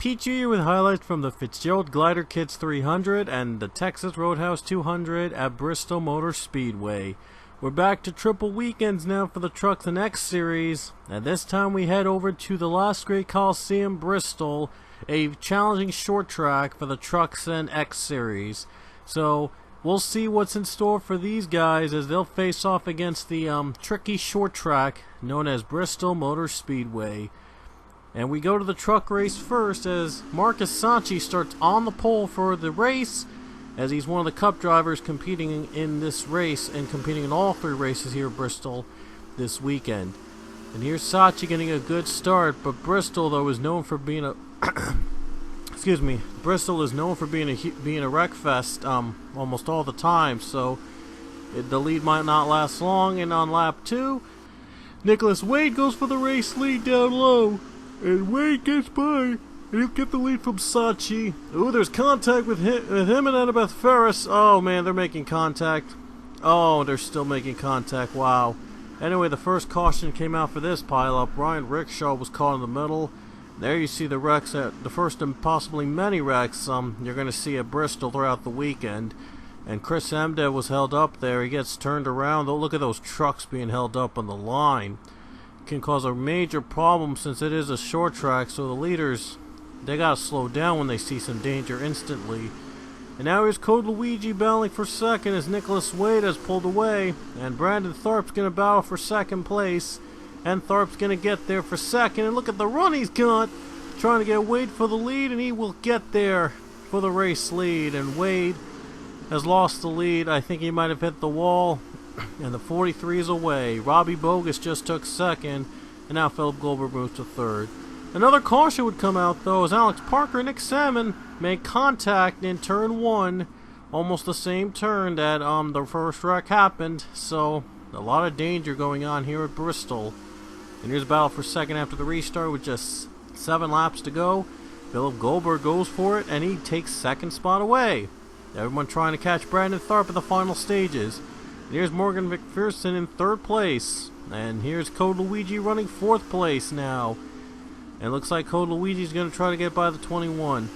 Pete here with highlights from the Fitzgerald Glider Kits 300 and the Texas Roadhouse 200 at Bristol Motor Speedway. We're back to triple weekends now for the Trucks and X Series, and this time we head over to the Last Great Coliseum, Bristol, a challenging short track for the Trucks and X Series. So we'll see what's in store for these guys as they'll face off against the tricky short track known as Bristol Motor Speedway. And we go to the truck race first as Marcus Sanchi starts on the pole for the race, as he's one of the Cup drivers competing in this race and competing in all three races here at Bristol this weekend. And here's Sanchi getting a good start, but Bristol though is known for being a Bristol is known for being a wreck fest almost all the time, so the lead might not last long. And on lap 2, Nicholas Wade goes for the race lead down low. And Wade gets by, and he'll get the lead from Sanchi. Ooh, there's contact with him and Annabeth Ferris. Oh man, they're making contact. Oh, they're still making contact. Wow. Anyway, the first caution came out for this pileup. Ryan Rickshaw was caught in the middle. There you see the wrecks, the first and possibly many wrecks you're going to see at Bristol throughout the weekend. And Chris Emde was held up there. He gets turned around. Oh, look at those trucks being held up on the line. Can cause a major problem since it is a short track, so the leaders, they gotta slow down when they see some danger instantly. And now here's Code Luigi battling for second as Nicholas Wade has pulled away, and Brandon Tharp's gonna battle for second place, and Tharp's gonna get there for second. And look at the run he's got, trying to get Wade for the lead, and he will get there for the race lead. And Wade has lost the lead. I think he might have hit the wall. And the 43 is away. Robbie Bogus just took second, and now Philip Goldberg moves to third. Another caution would come out though as Alex Parker and Nick Salmon make contact in turn 1, almost the same turn that the first wreck happened. So a lot of danger going on here at Bristol. And here's a battle for second after the restart with just 7 laps to go. Philip Goldberg goes for it, and he takes second spot away. Everyone trying to catch Brandon Tharp in the final stages. Here's Morgan McPherson in third place. And here's Code Luigi running fourth place now. And it looks like Code Luigi's going to try to get by the 21.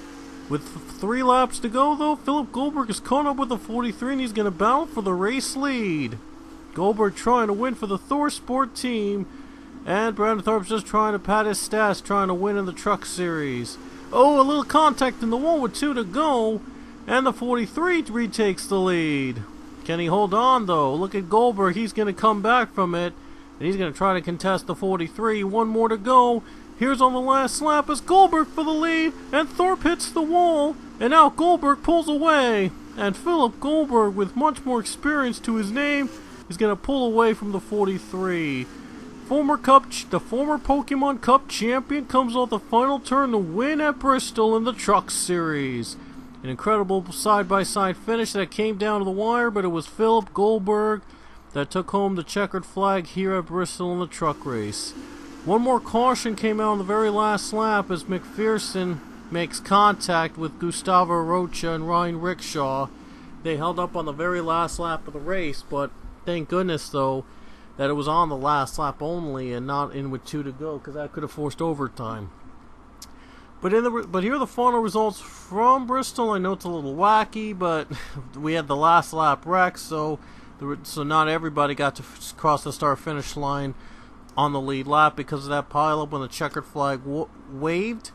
With 3 laps to go though, Philip Goldberg is caught up with the 43 and he's going to battle for the race lead. Goldberg trying to win for the Thor Sport team. And Brandon Tharp's just trying to pad his stats, trying to win in the truck series. Oh, a little contact in the wall with 2 to go. And the 43 retakes the lead. Can he hold on though? Look at Goldberg, he's going to come back from it, and he's going to try to contest the 43. 1 more to go. Here's on the last lap as Goldberg for the lead, and Thorpe hits the wall, and now Goldberg pulls away. And Philip Goldberg, with much more experience to his name, is going to pull away from the 43. The former Pokemon Cup champion comes off the final turn to win at Bristol in the Truck Series. An incredible side-by-side finish that came down to the wire, but it was Philip Goldberg that took home the checkered flag here at Bristol in the truck race. 1 more caution came out on the very last lap as McPherson makes contact with Gustavo Rocha and Ryan Rickshaw. They held up on the very last lap of the race, but thank goodness though that it was on the last lap only and not in with 2 to go, because that could have forced overtime. But here are the final results from Bristol. I know it's a little wacky, but we had the last lap wreck, so not everybody got to cross the start-finish line on the lead lap because of that pileup when the checkered flag waved.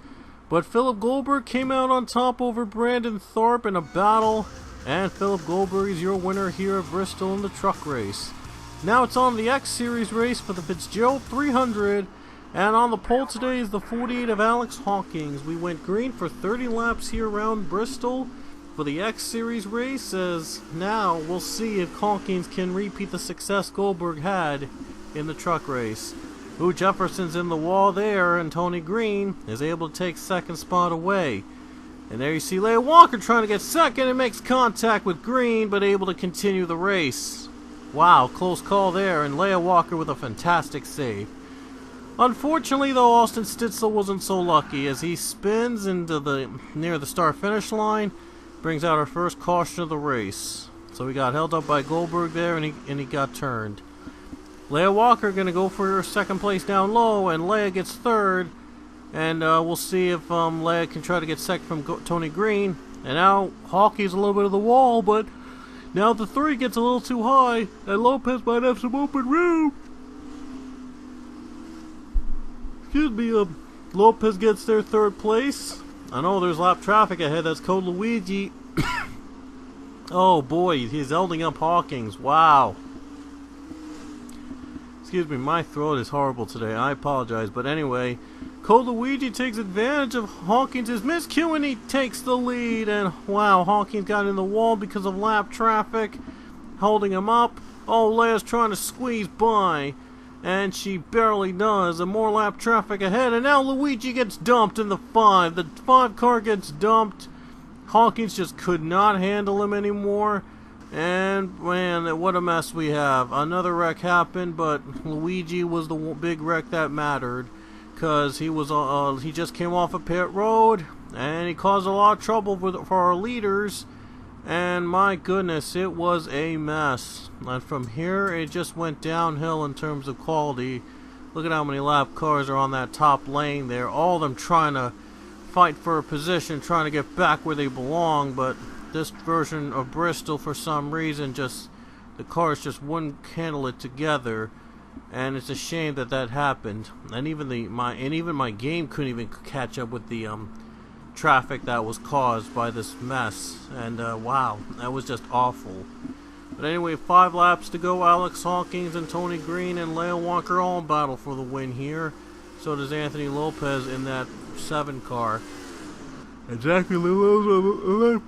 But Philip Goldberg came out on top over Brandon Tharp in a battle, and Philip Goldberg is your winner here at Bristol in the truck race. Now it's on the X Series race for the Fitzgerald 300. And on the pole today is the 48 of Alex Hawkins. We went green for 30 laps here around Bristol for the X Series race, as now we'll see if Hawkins can repeat the success Goldberg had in the truck race. Ooh, Jefferson's in the wall there, and Tony Green is able to take second spot away. And there you see Leia Walker trying to get second and makes contact with Green, but able to continue the race. Wow, close call there, and Leia Walker with a fantastic save. Unfortunately though, Austin Stitzel wasn't so lucky as he spins into near the start-finish line, brings out our first caution of the race. So he got held up by Goldberg there, and he got turned. Leia Walker going to go for her second place down low, and Leia gets third. And we'll see if Leia can try to get second from Tony Green. And now Hawkins a little bit of the wall, but now the 3 gets a little too high, and Lopez might have some open room. Excuse me, Lopez gets their 3rd place. I know there's lap traffic ahead, that's Code Luigi. Oh boy, he's holding up Hawkins, wow. Excuse me, my throat is horrible today, I apologize, but anyway, Code Luigi takes advantage of Hawkins' miscue and he takes the lead, and wow, Hawkins got in the wall because of lap traffic, holding him up. Oh, Leia's trying to squeeze by, and she barely does, and more lap traffic ahead, and now Luigi gets dumped in the 5. The 5 car gets dumped. Hawkins just could not handle him anymore, and man, what a mess we have. Another wreck happened, but Luigi was the big wreck that mattered. Because he just came off a pit road and he caused a lot of trouble for our leaders, and my goodness, it was a mess. And from here it just went downhill in terms of quality. Look at how many lap cars are on that top lane there, all of them trying to fight for a position, trying to get back where they belong. But this version of Bristol, for some reason, the cars just wouldn't handle it together. And it's a shame that that happened, and even my game couldn't even catch up with the traffic that was caused by this mess. And wow, that was just awful. But anyway, 5 laps to go. Alex Hawkins and Tony Green and Leia Walker all in battle for the win here. So does Anthony Lopez in that 7 car. And Zachary DeLillo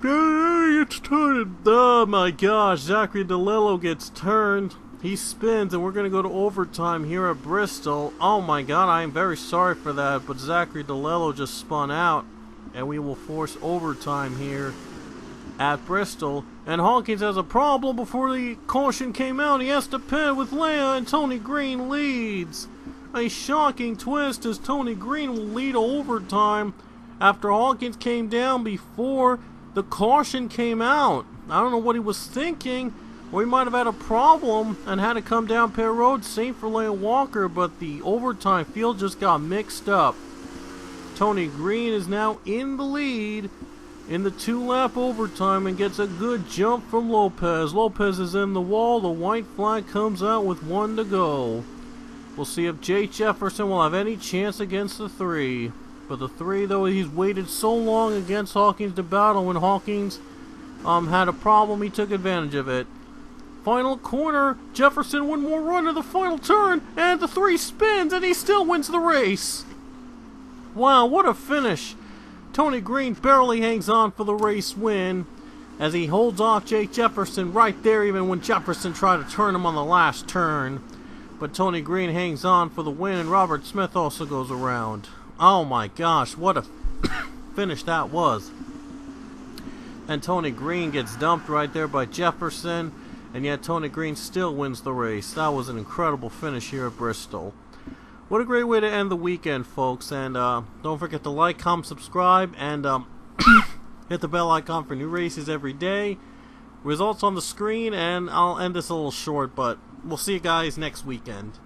gets turned. Oh my gosh, Zachary DeLillo gets turned. He spins, and we're going to go to overtime here at Bristol. Oh my god, I am very sorry for that, but Zachary DeLillo just spun out, and we will force overtime here at Bristol. And Hawkins has a problem before the caution came out. He has to pit with Leia, and Tony Green leads. A shocking twist as Tony Green will lead overtime after Hawkins came down before the caution came out. I don't know what he was thinking. We might have had a problem and had to come down pit road. Same for Leia Walker, but the overtime field just got mixed up. Tony Green is now in the lead in the 2-lap overtime and gets a good jump from Lopez. Lopez is in the wall. The white flag comes out with 1 to go. We'll see if Jake Jefferson will have any chance against the 3. But the 3, though, he's waited so long against Hawkins to battle. When Hawkins had a problem, he took advantage of it. Final corner, Jefferson one more run to the final turn, and the 3 spins, and he still wins the race. Wow, what a finish. Tony Green barely hangs on for the race win, as he holds off Jake Jefferson right there, even when Jefferson tried to turn him on the last turn. But Tony Green hangs on for the win, and Robert Smith also goes around. Oh my gosh, what a finish that was. And Tony Green gets dumped right there by Jefferson. And yet Tony Green still wins the race. That was an incredible finish here at Bristol. What a great way to end the weekend, folks. And don't forget to like, comment, subscribe, and hit the bell icon for new races every day. Results on the screen, and I'll end this a little short, but we'll see you guys next weekend.